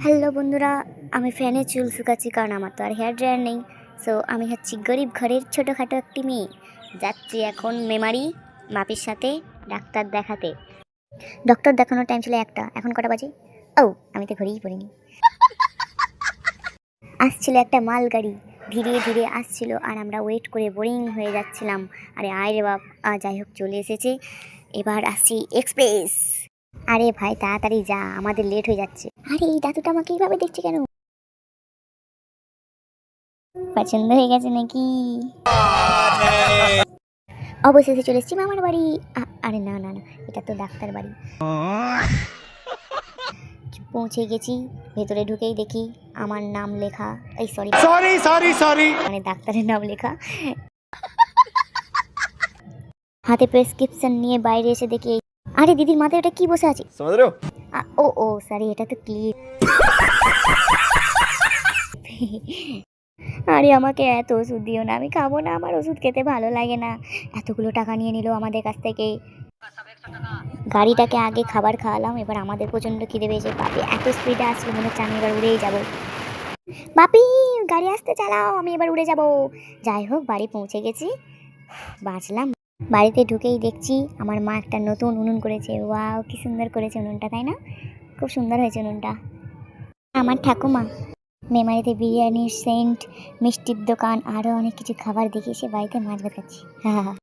Hello বন্ধুরা, আমি ফ্যানে চুল শুকাচ্ছি কারণ আমার তো আর হেয়ার ড্রায়ার নেই। সো আমি হচ্ছি গরিব ঘরের ছোটোখাটো একটি মেয়ে, যাচ্ছি এখন মেমারি মাপির সাথে ডাক্তার দেখাতে। ডক্টর দেখানোর টাইম ছিল একটা, এখন কটা বাজে? ও, আমি তো ঘরেই পড়িনি। আসছিল একটা মালগাড়ি, ধীরে ধীরে আসছিল আর আমরা ওয়েট করে বোরিং হয়ে যাচ্ছিলাম। আরে আয় রে বাপ, যাই হোক চলে এসেছে। এবার আসছি এক্সপ্রেস। আরে ভাই তাড়াতাড়ি যা, আমাদের লেট হয়ে যাচ্ছে। আরে এই দাদুটা আমাকে এইভাবে দেখছে কেন? পছন্দ হয়ে গেছে নাকি? অবশেষে চলে এসেছি মামার বাড়ি। আরে না না না, এটা তো ডাক্তার বাড়ি। পৌঁছে গেছি, ভেতরে ঢুকেই দেখি আমার নাম লেখা। এই সরি সরি সরি সরি, মানে ডাক্তারের নাম লেখা। হাতে প্রেসক্রিপশন নিয়ে বাইরে এসে দেখি, আরে দিদির মাথায় ওটা কি বসে আছে? ও ও সরি, এটা তো ক্লিপ। আরে আমাকে এত ওষুধ দিও না, আমি খাবো না, আমার ওষুধ খেতে ভালো লাগে না। এতগুলো টাকা নিয়ে নিল আমাদের কাছ থেকে। গাড়িটাকে আগে খাবার খাওয়ালাম, এবার আমাদের প্রচণ্ড খিদে পেয়েছে। বাপি এত স্পিডে আসছিল, মনে হচ্ছে আমি এবার উড়েই যাবো। বাপি গাড়ি আসতে চালাও, আমি এবার উড়ে যাব। যাই হোক বাড়ি পৌঁছে গেছি, বাঁচলাম। বাড়িতে ঢুকেই দেখছি আমার মা একটা নতুন উনুন করেছে। ওয়াও কি সুন্দর করেছে উনুনটা, তাই না? খুব সুন্দর হয়েছে উনুনটা। আমার ঠাকুমা মেমারিতে বিরিয়ানির সেন্ট, মিষ্টির দোকান, আরও অনেক কিছু খাবার দেখিয়েছে। বাড়িতে মাছ ভাত খাচ্ছি। হ্যাঁ হ্যাঁ।